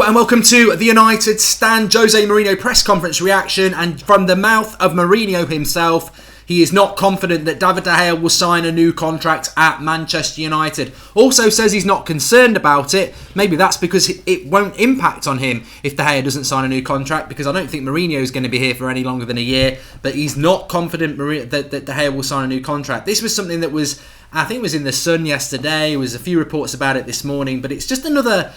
and welcome to the United Stand Jose Mourinho press conference reaction. And from the mouth of Mourinho himself, he is not confident that David De Gea will sign a new contract at Manchester United. Also says he's not concerned about it. Maybe that's because it won't impact on him if De Gea doesn't sign a new contract, because I don't think Mourinho is going to be here for any longer than a year. But he's not confident that De Gea will sign a new contract. This was something that was, I think it was in the Sun yesterday. There was a few reports about it this morning, but it's just another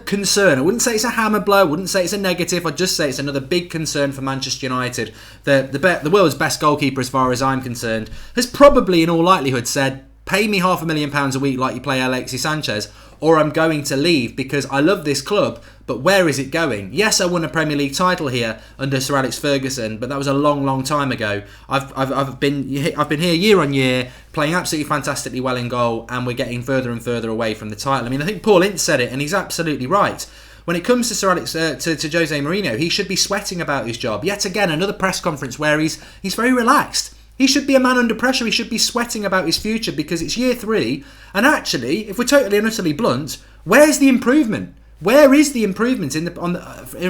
concern. I wouldn't say it's a hammer blow. I wouldn't say it's a negative. I'd just say it's another big concern for Manchester United. The world's best goalkeeper, as far as I'm concerned, has probably, in all likelihood, said, "Pay me £500,000 a week like you play Alexis Sanchez, or I'm going to leave because I love this club, but where is it going?" Yes, I won a Premier League title here under Sir Alex Ferguson, but that was a long, long time ago. I've been here year on year, playing absolutely fantastically well in goal, and we're getting further and further away from the title. I mean, I think Paul Ince said it, and he's absolutely right. When it comes to Sir Alex, to Jose Mourinho, he should be sweating about his job. Yet again, another press conference where he's very relaxed. He should be a man under pressure. He should be sweating about his future because it's year 3. And actually, if we're totally and utterly blunt, where's the improvement? Where is the improvement in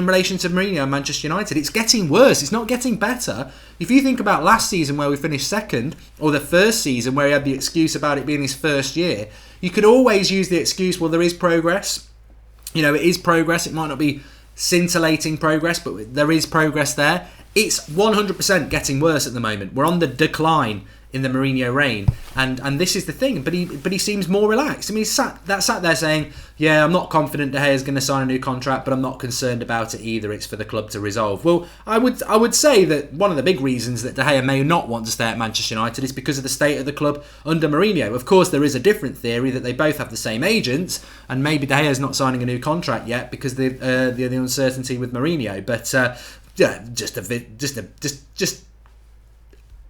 relation to Mourinho and Manchester United? It's getting worse. It's not getting better. If you think about last season where we finished second, or the first season where he had the excuse about it being his first year, you could always use the excuse, well, there is progress. You know, it is progress. It might not be scintillating progress, but there is progress there. It's 100% getting worse at the moment. We're on the decline in the Mourinho reign, and this is the thing. But he seems more relaxed. I mean, he's sat there saying, "Yeah, I'm not confident De Gea is going to sign a new contract, but I'm not concerned about it either. It's for the club to resolve." Well, I would say that one of the big reasons that De Gea may not want to stay at Manchester United is because of the state of the club under Mourinho. Of course, there is a different theory that they both have the same agents, and maybe De Gea is not signing a new contract yet because of the uncertainty with Mourinho. But yeah, just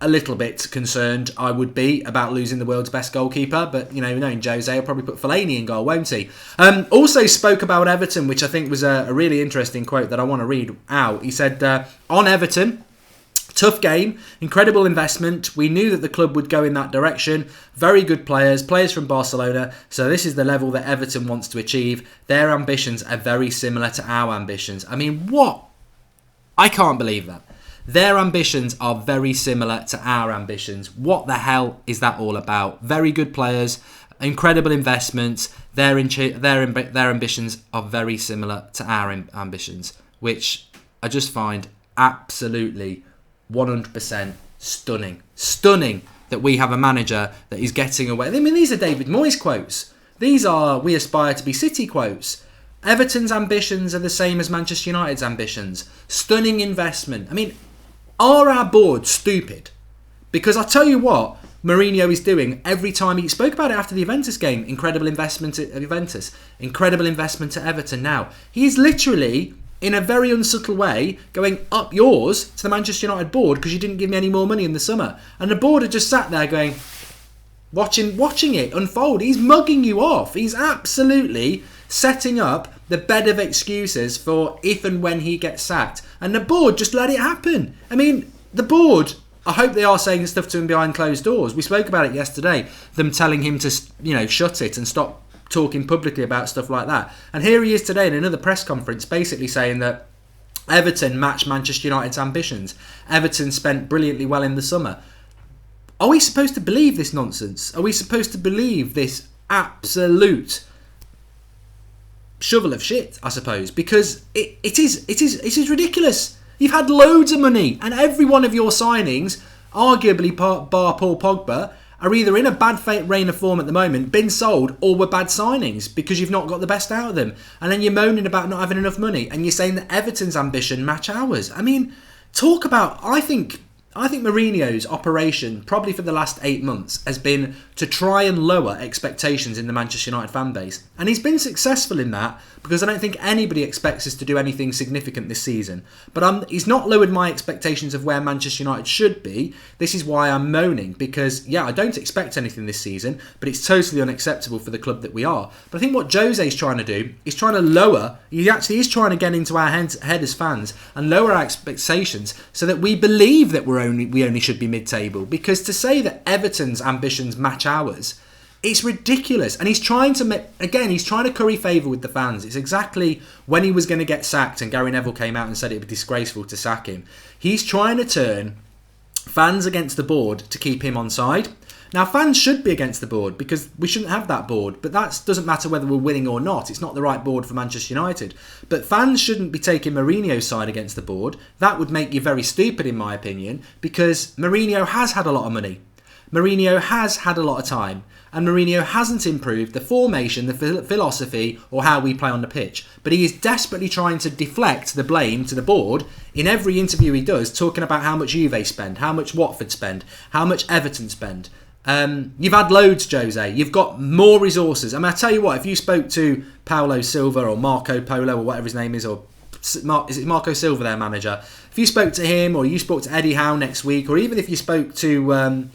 a little bit concerned I would be about losing the world's best goalkeeper. But, you know, knowing Jose, he'll probably put Fellaini in goal, won't he? Also spoke about Everton, which I think was a really interesting quote that I want to read out. He said, on Everton, tough game, incredible investment. We knew that the club would go in that direction. Very good players from Barcelona. So this is the level that Everton wants to achieve. Their ambitions are very similar to our ambitions. I mean, what? I can't believe that. Their ambitions are very similar to our ambitions. What the hell is that all about? Very good players, incredible investments. Their ambitions are very similar to our ambitions, which I just find absolutely 100% stunning. Stunning that we have a manager that is getting away. I mean, these are David Moyes quotes. These are "We aspire to be City" quotes. Everton's ambitions are the same as Manchester United's ambitions. Stunning investment. I mean, are our board stupid? Because I tell you what Mourinho is doing every time. He spoke about it after the Juventus game. Incredible investment at Juventus. Incredible investment at Everton now. He is literally, in a very unsubtle way, going up yours to the Manchester United board because you didn't give me any more money in the summer. And the board had just sat there going, watching it unfold. He's mugging you off. He's absolutely setting up the bed of excuses for if and when he gets sacked. And the board just let it happen. I mean, the board, I hope they are saying stuff to him behind closed doors. We spoke about it yesterday, them telling him to, shut it and stop talking publicly about stuff like that. And here he is today in another press conference basically saying that Everton matched Manchester United's ambitions. Everton spent brilliantly well in the summer. Are we supposed to believe this nonsense? Are we supposed to believe this absolute shovel of shit, I suppose? Because it is ridiculous. You've had loads of money, and every one of your signings, arguably bar Paul Pogba, are either in a bad reign of form at the moment, been sold, or were bad signings because you've not got the best out of them. And then you're moaning about not having enough money, and you're saying that Everton's ambition match ours. I mean, talk about, I think Mourinho's operation, probably for the last 8 months, has been to try and lower expectations in the Manchester United fan base. And he's been successful in that because I don't think anybody expects us to do anything significant this season. But he's not lowered my expectations of where Manchester United should be. This is why I'm moaning, because, yeah, I don't expect anything this season, but it's totally unacceptable for the club that we are. But I think what Jose's trying to do is trying to lower, he actually is trying to get into our head as fans and lower our expectations so that we believe that we only should be mid-table. Because to say that Everton's ambitions match ours It's ridiculous. And he's trying to curry favour with the fans. It's exactly when he was going to get sacked and Gary Neville came out and said it would be disgraceful to sack him. He's trying to turn fans against the board to keep him on side. Now, fans should be against the board because we shouldn't have that board. But that doesn't matter whether we're winning or not. It's not the right board for Manchester United. But fans shouldn't be taking Mourinho's side against the board. That would make you very stupid, in my opinion, because Mourinho has had a lot of money. Mourinho has had a lot of time. And Mourinho hasn't improved the formation, the philosophy, or how we play on the pitch. But he is desperately trying to deflect the blame to the board in every interview he does, talking about how much Juve spend, how much Watford spend, how much Everton spend. You've had loads, Jose. You've got more resources. I mean, I tell you what, if you spoke to Paulo Silva or Marco Polo or whatever his name is, or is it Marco Silva, their manager? If you spoke to him, or you spoke to Eddie Howe next week, or even if you spoke to...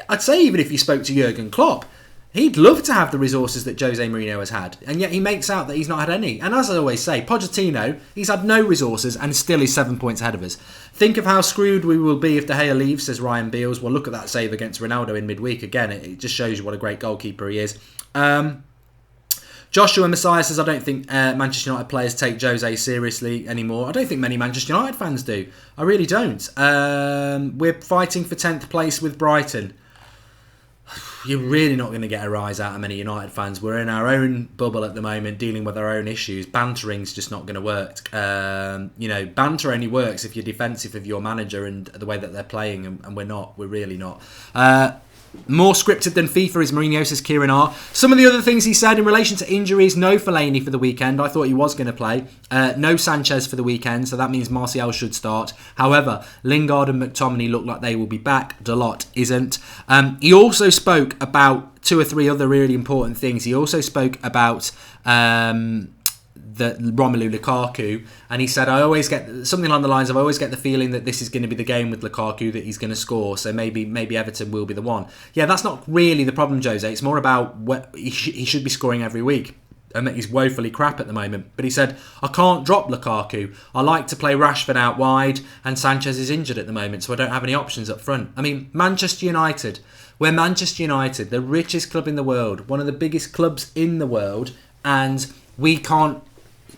I'd say even if you spoke to Jurgen Klopp, he'd love to have the resources that Jose Mourinho has had. And yet he makes out that he's not had any. And as I always say, Pochettino, he's had no resources and still is 7 points ahead of us. Think of how screwed we will be if De Gea leaves, says Ryan Beals. Well, look at that save against Ronaldo in midweek. Again, it just shows you what a great goalkeeper he is. Joshua Messiah says, I don't think Manchester United players take Jose seriously anymore. I don't think many Manchester United fans do. I really don't. We're fighting for 10th place with Brighton. You're really not going to get a rise out of many United fans. We're in our own bubble at the moment, dealing with our own issues. Bantering's just not going to work. Banter only works if you're defensive of your manager and the way that they're playing, and we're not. We're really not. More scripted than FIFA is Mourinho, says Kieran R. Some of the other things he said in relation to injuries: no Fellaini for the weekend. I thought he was going to play. No Sanchez for the weekend, so that means Martial should start. However, Lingard and McTominay look like they will be back. Dalot isn't. He also spoke about 2 or 3 other really important things. He also spoke about Romelu Lukaku, and he said, I always get something along the lines of, I always get the feeling that this is going to be the game with Lukaku that he's going to score, so maybe Everton will be the one. Yeah, that's not really the problem, Jose. It's more about he should be scoring every week, and that he's woefully crap at the moment. But he said, I can't drop Lukaku. I like to play Rashford out wide, and Sanchez is injured at the moment, so I don't have any options up front. I mean, Manchester United. We're Manchester United, the richest club in the world, one of the biggest clubs in the world, and we can't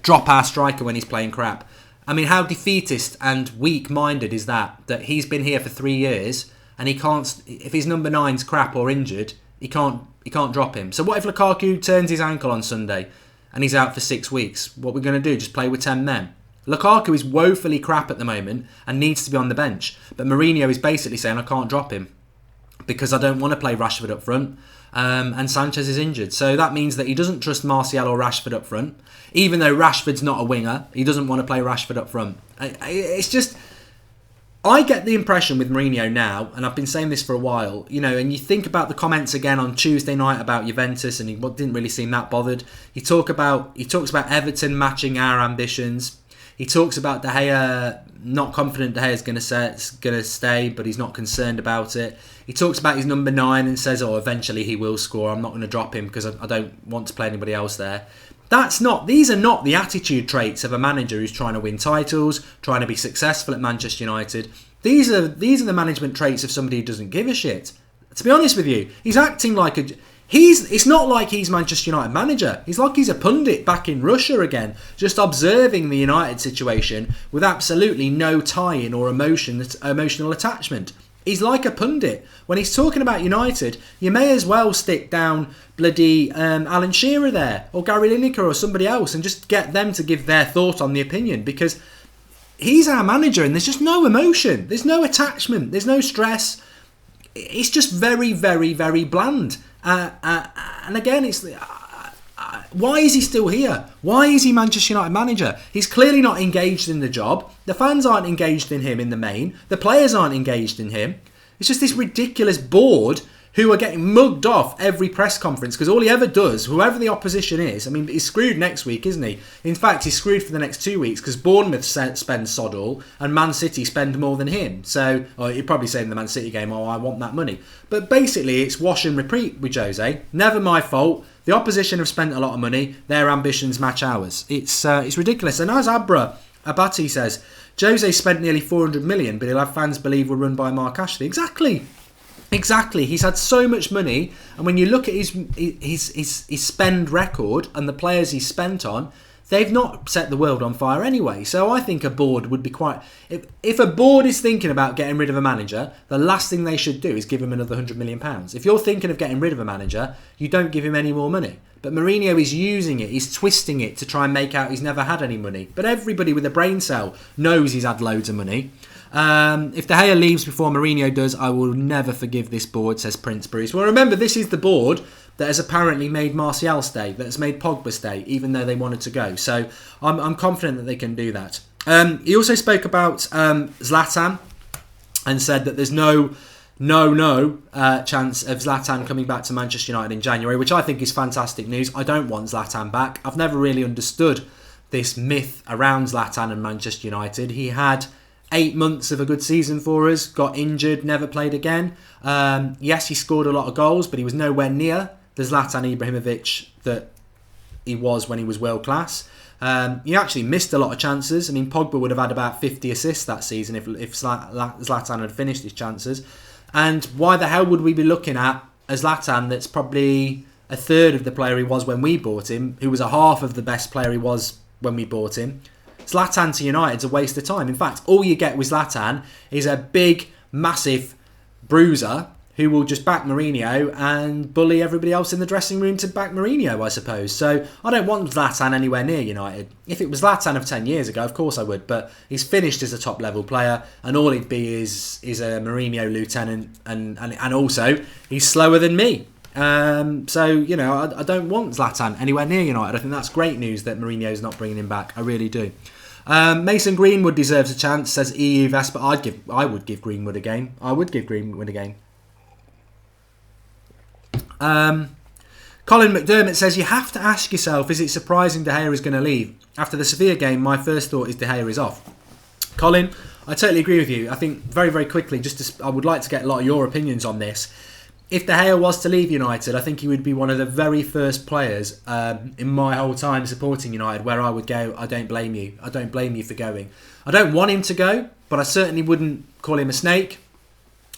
drop our striker when he's playing crap. I mean, how defeatist and weak-minded is that he's been here for 3 years and he can't, if his number 9's crap or injured, he can't drop him. So what if Lukaku turns his ankle on Sunday and he's out for 6 weeks? What we're going to do, just play with 10 men? Lukaku is woefully crap at the moment and needs to be on the bench. But Mourinho is basically saying, I can't drop him because I don't want to play Rashford up front. And Sanchez is injured. So that means that he doesn't trust Martial or Rashford up front. Even though Rashford's not a winger, he doesn't want to play Rashford up front. It's just... I get the impression with Mourinho now, and I've been saying this for a while, and you think about the comments again on Tuesday night about Juventus, and he didn't really seem that bothered. He talks about Everton matching our ambitions. He talks about De Gea, not confident De Gea is going to stay, but he's not concerned about it. He talks about his number 9 and says, eventually he will score. I'm not going to drop him because I don't want to play anybody else there. These are not the attitude traits of a manager who's trying to win titles, trying to be successful at Manchester United. These are the management traits of somebody who doesn't give a shit. To be honest with you, he's acting like it's not like he's Manchester United manager. He's like he's a pundit back in Russia again, just observing the United situation with absolutely no tie-in or emotional attachment. He's like a pundit. When he's talking about United, you may as well stick down bloody Alan Shearer there, or Gary Lineker, or somebody else, and just get them to give their thought on the opinion, because he's our manager and there's just no emotion. There's no attachment. There's no stress. It's just very, very, very bland. And again, it's... why is he still here? Why is he Manchester United manager? He's clearly not engaged in the job. The fans aren't engaged in him in the main. The players aren't engaged in him. It's just this ridiculous board who are getting mugged off every press conference because all he ever does, whoever the opposition is, I mean, he's screwed next week, isn't he? In fact, he's screwed for the next 2 weeks because Bournemouth spend sod all and Man City spend more than him. So, you'd probably say in the Man City game, I want that money. But basically, it's wash and repeat with Jose. Never my fault. The opposition have spent a lot of money. Their ambitions match ours. It's ridiculous. And as Abati says, Jose spent nearly 400 million, but he'll have fans believe we're run by Mark Ashley. Exactly. Exactly. He's had so much money, and when you look at his spend record and the players he's spent on, they've not set the world on fire anyway. So I think a board would be quite... If a board is thinking about getting rid of a manager, the last thing they should do is give him another £100 million. If you're thinking of getting rid of a manager, you don't give him any more money. But Mourinho is using it, he's twisting it to try and make out he's never had any money. But everybody with a brain cell knows he's had loads of money. If De Gea leaves before Mourinho does, I will never forgive this board, says Prince Bruce. Well, remember, this is the board that has apparently made Martial stay, that has made Pogba stay, even though they wanted to go. So I'm confident that they can do that. He also spoke about Zlatan and said that there's no chance of Zlatan coming back to Manchester United in January, which I think is fantastic news. I don't want Zlatan back. I've never really understood this myth around Zlatan and Manchester United. He had 8 months of a good season for us, got injured, never played again. Yes, he scored a lot of goals, but he was nowhere near the Zlatan Ibrahimovic that he was when he was world class. He actually missed a lot of chances. I mean, Pogba would have had about 50 assists that season if Zlatan had finished his chances. And why the hell would we be looking at a Zlatan that's probably a third of the player he was when we bought him, who was a half of the best player he was when we bought him? Zlatan to United's a waste of time. In fact, all you get with Zlatan is a big, massive bruiser who will just back Mourinho and bully everybody else in the dressing room to back Mourinho, I suppose. So I don't want Zlatan anywhere near United. If it was Zlatan of 10 years ago, of course I would, but he's finished as a top-level player, and all he'd be is a Mourinho lieutenant, and also he's slower than me. So, you know, I don't want Zlatan anywhere near United. I think that's great news that Mourinho's not bringing him back. I really do. Mason Greenwood deserves a chance, says EU Vespa. I would give Greenwood a game. I would give Greenwood a game. Colin McDermott says, you have to ask yourself, is it surprising De Gea is going to leave? After the Sevilla game, my first thought is De Gea is off. Colin, I totally agree with you. I think very, very quickly, I would like to get a lot of your opinions on this. If De Gea was to leave United, I think he would be one of the very first players in my whole time supporting United where I would go, I don't blame you. I don't blame you for going. I don't want him to go, but I certainly wouldn't call him a snake.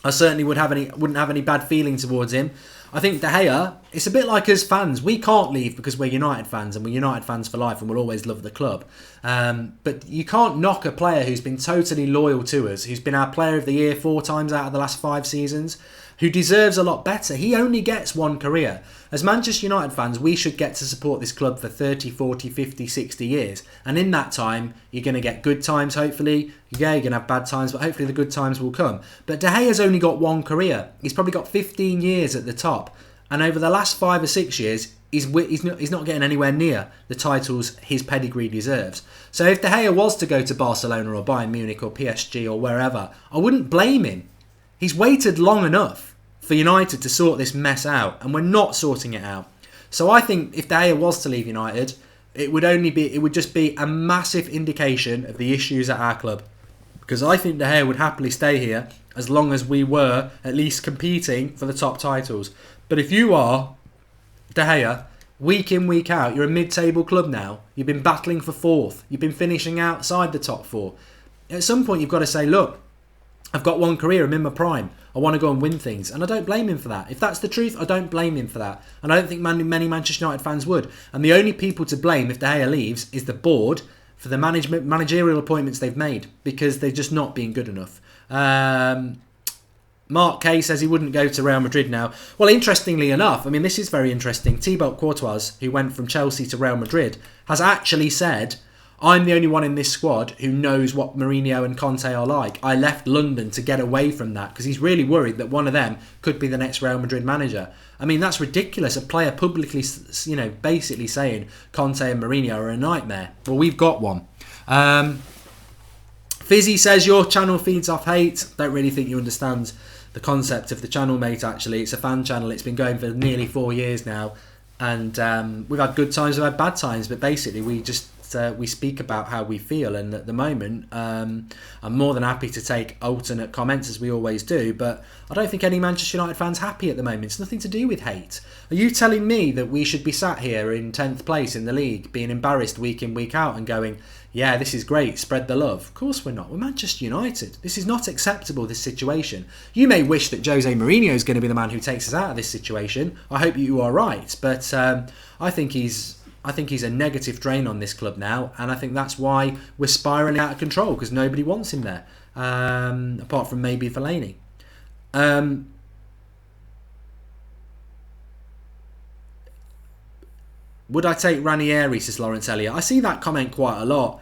I certainly wouldn't have any bad feeling towards him. I think De Gea, it's a bit like us fans. We can't leave because we're United fans, and we're United fans for life, and we'll always love the club. But you can't knock a player who's been totally loyal to us, who's been our player of the year 4 times out of the last 5 seasons, who deserves a lot better. He only gets one career. As Manchester United fans, we should get to support this club for 30, 40, 50, 60 years. And in that time, you're going to get good times, hopefully. Yeah, you're going to have bad times, but hopefully the good times will come. But De Gea's only got one career. He's probably got 15 years at the top. And over the last 5 or 6 years, he's not getting anywhere near the titles his pedigree deserves. So if De Gea was to go to Barcelona or Bayern Munich or PSG or wherever, I wouldn't blame him. He's waited long enough for United to sort this mess out, and we're not sorting it out. So I think if De Gea was to leave United, it would just be a massive indication of the issues at our club. Because I think De Gea would happily stay here as long as we were at least competing for the top titles. But if you are De Gea, week in, week out, you're a mid-table club now. You've been battling for 4th. You've been finishing outside the top 4. At some point, you've got to say, look, I've got one career, I'm in my prime. I want to go and win things. And I don't blame him for that. If that's the truth, I don't blame him for that. And I don't think many Manchester United fans would. And the only people to blame if De Gea leaves is the board for the managerial appointments they've made, because they're just not being good enough. Mark Kay says he wouldn't go to Real Madrid now. Well, interestingly enough, I mean, this is very interesting. Thibaut Courtois, who went from Chelsea to Real Madrid, has actually said, I'm the only one in this squad who knows what Mourinho and Conte are like. I left London to get away from that because he's really worried that one of them could be the next Real Madrid manager. I mean, that's ridiculous. A player publicly, basically saying Conte and Mourinho are a nightmare. Well, we've got one. Fizzy says your channel feeds off hate. Don't really think you understand the concept of the channel, mate, actually. It's a fan channel. It's been going for nearly 4 years now. And we've had good times, we've had bad times. But basically, we just podcast, we speak about how we feel, and at the moment, I'm more than happy to take alternate comments as we always do, but I don't think any Manchester United fan's happy at the moment. It's nothing to do with hate. Are you telling me that we should be sat here in 10th place in the league, being embarrassed week in, week out, and going, yeah, this is great, spread the love? Of course we're not. We're Manchester United. This is not acceptable, this situation. You may wish that Jose Mourinho is going to be the man who takes us out of this situation. I hope you are right. But I think he's a negative drain on this club now. And I think that's why we're spiralling out of control, because nobody wants him there. Apart from maybe Fellaini. Would I take Ranieri, says Lawrence Elliott? I see that comment quite a lot.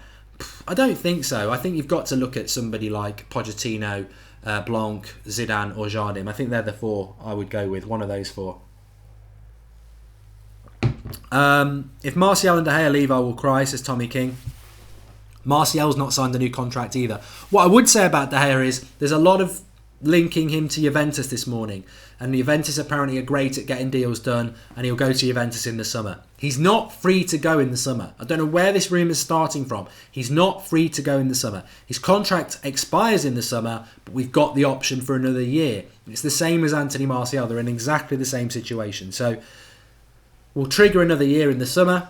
I don't think so. I think you've got to look at somebody like Pochettino, Blanc, Zidane or Jardim. I think they're the four I would go with. One of those four. If Martial and De Gea leave, I will cry, says Tommy King. Martial's not signed a new contract either. What I would say about De Gea is there's a lot of linking him to Juventus this morning, and Juventus apparently are great at getting deals done, and he'll go to Juventus in the summer. He's not free to go in the summer. I don't know where this rumour is starting from. He's not free to go in the summer. His contract expires in the summer, but we've got the option for another year. It's the same as Anthony Martial. They're in exactly the same situation. So we'll trigger another year in the summer.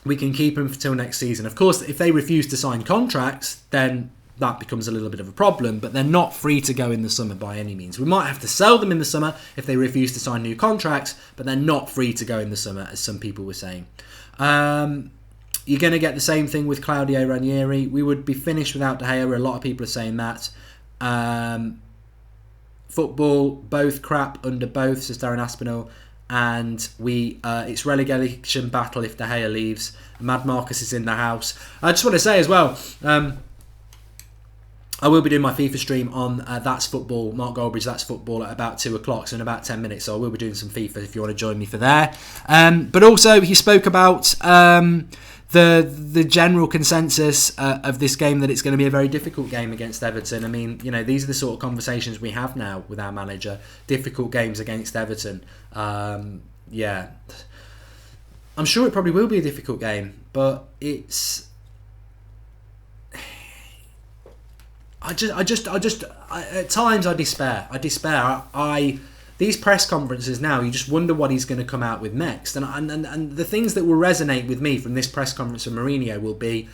We can keep him until next season. Of course, if they refuse to sign contracts, then that becomes a little bit of a problem, but they're not free to go in the summer by any means. We might have to sell them in the summer if they refuse to sign new contracts, but they're not free to go in the summer, as some people were saying. You're going to get the same thing with Claudio Ranieri. We would be finished without De Gea. A lot of people are saying that. Football, both crap under both, says Darren Aspinall. And it's relegation battle if De Gea leaves. Mad Marcus is in the house. I just want to say as well, I will be doing my FIFA stream on That's Football, Mark Goldbridge, That's Football at about 2 o'clock, so in about 10 minutes. So I will be doing some FIFA if you want to join me for there. But also he spoke about the general consensus of this game, that it's going to be a very difficult game against Everton. I mean, you know, these are the sort of conversations we have now with our manager. Difficult games against Everton. Yeah. I'm sure it probably will be a difficult game, but it's... I just at times I despair. These press conferences now, you just wonder what he's going to come out with next. And the things that will resonate with me from this press conference of Mourinho will be,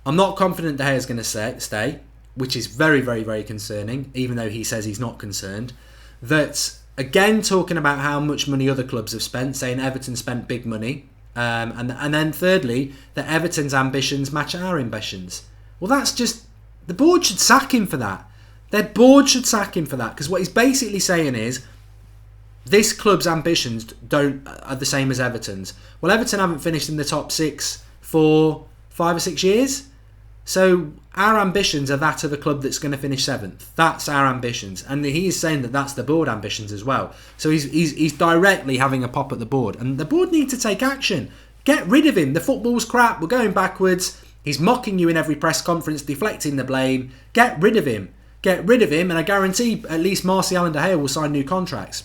I'm not confident De Gea is going to stay, which is very, very, very concerning, even though he says he's not concerned. That, again, talking about how much money other clubs have spent, saying Everton spent big money. And then thirdly, that Everton's ambitions match our ambitions. Well, that's just... The board should sack him for that. Their board should sack him for that, because what he's basically saying is this club's ambitions are the same as Everton's. Well, Everton haven't finished in the top 6 for 5 or 6 years. So our ambitions are that of a club that's going to finish 7th. That's our ambitions. And he is saying that that's the board ambitions as well. So he's directly having a pop at the board. And the board need to take action. Get rid of him. The football's crap. We're going backwards. He's mocking you in every press conference, deflecting the blame. Get rid of him. Get rid of him, and I guarantee at least Martial and De Gea will sign new contracts.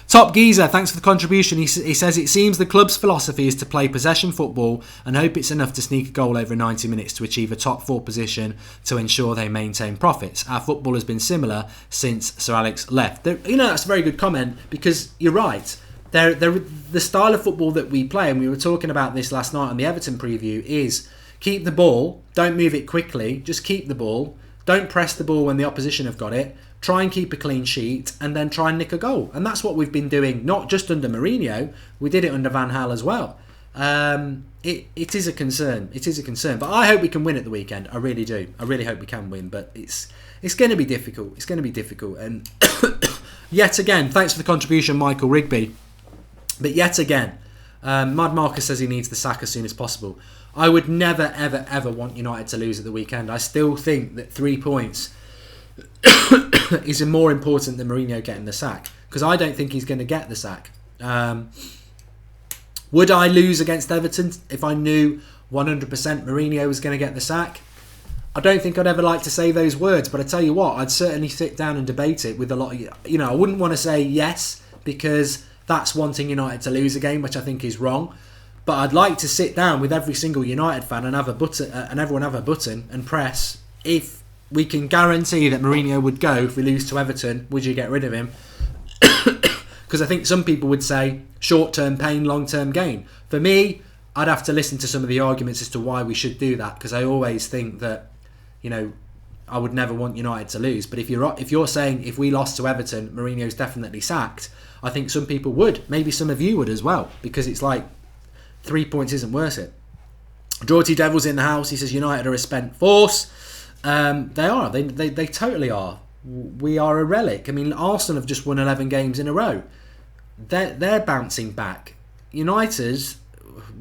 Top Geezer, thanks for the contribution. He says, it seems the club's philosophy is to play possession football and hope it's enough to sneak a goal over 90 minutes to achieve a top 4 position to ensure they maintain profits. Our football has been similar since Sir Alex left. That's a very good comment, because you're right. The style of football that we play, and we were talking about this last night on the Everton preview, is keep the ball, don't move it quickly, just keep the ball, don't press the ball when the opposition have got it, try and keep a clean sheet, and then try and nick a goal. And that's what we've been doing, not just under Mourinho, we did it under Van Gaal as well. It is a concern. It is a concern. But I hope we can win at the weekend. I really do. I really hope we can win. But it's going to be difficult. It's going to be difficult. And yet again, thanks for the contribution, Michael Rigby. But yet again, Mad Marcus says he needs the sack as soon as possible. I would never, ever, ever want United to lose at the weekend. I still think that 3 points is more important than Mourinho getting the sack, because I don't think he's going to get the sack. Would I lose against Everton if I knew 100% Mourinho was going to get the sack? I don't think I'd ever like to say those words, but I tell you what, I'd certainly sit down and debate it with a lot of... I wouldn't want to say yes, because that's wanting United to lose a game, which I think is wrong. But I'd like to sit down with every single United fan and have a button, and everyone have a button and press. If we can guarantee that Mourinho would go if we lose to Everton, would you get rid of him? Because I think some people would say short-term pain, long-term gain. For me, I'd have to listen to some of the arguments as to why we should do that, because I always think that, you know, I would never want United to lose. But if you're saying if we lost to Everton, Mourinho's definitely sacked, I think some people would. Maybe some of you would as well, because it's like 3 points isn't worth it. Geordie Devil's in the house. He says United are a spent force. They are. They totally are. We are a relic. I mean, Arsenal have just won 11 games in a row. They're bouncing back. United's,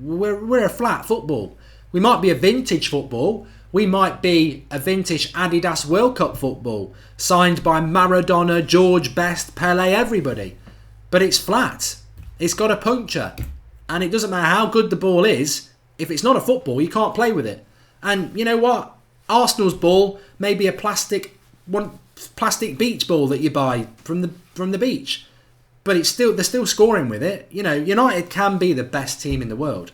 we're a flat football. We might be a vintage football. We might be a vintage Adidas World Cup football, signed by Maradona, George Best, Pele, everybody. But it's flat. It's got a puncture. And it doesn't matter how good the ball is. If it's not a football, you can't play with it. And you know what? Arsenal's ball may be a plastic beach ball that you buy from the beach. But they're still scoring with it. You know, United can be the best team in the world.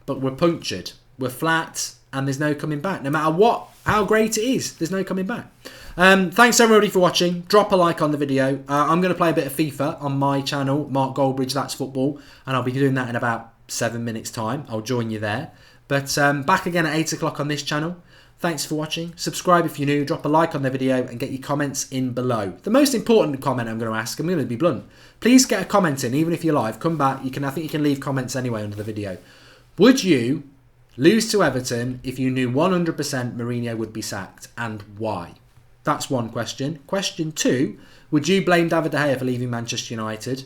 But we're punctured. We're flat. And there's no coming back. No matter how great it is, there's no coming back. Thanks everybody for watching. Drop a like on the video. I'm going to play a bit of FIFA on my channel, Mark Goldbridge, That's Football. And I'll be doing that in about 7 minutes time. I'll join you there. But back again at 8 o'clock on this channel. Thanks for watching. Subscribe if you're new. Drop a like on the video and get your comments in below. The most important comment I'm going to ask, I'm going to be blunt. Please get a comment in, even if you're live. Come back. I think you can leave comments anyway under the video. Would you lose to Everton if you knew 100% Mourinho would be sacked, and why? That's one question. Question 2, would you blame David De Gea for leaving Manchester United?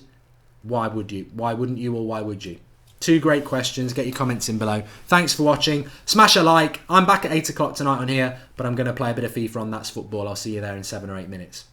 Why would you? Why wouldn't you, or why would you? 2 great questions. Get your comments in below. Thanks for watching. Smash a like. I'm back at 8 o'clock tonight on here, but I'm going to play a bit of FIFA on That's Football. I'll see you there in 7 or 8 minutes.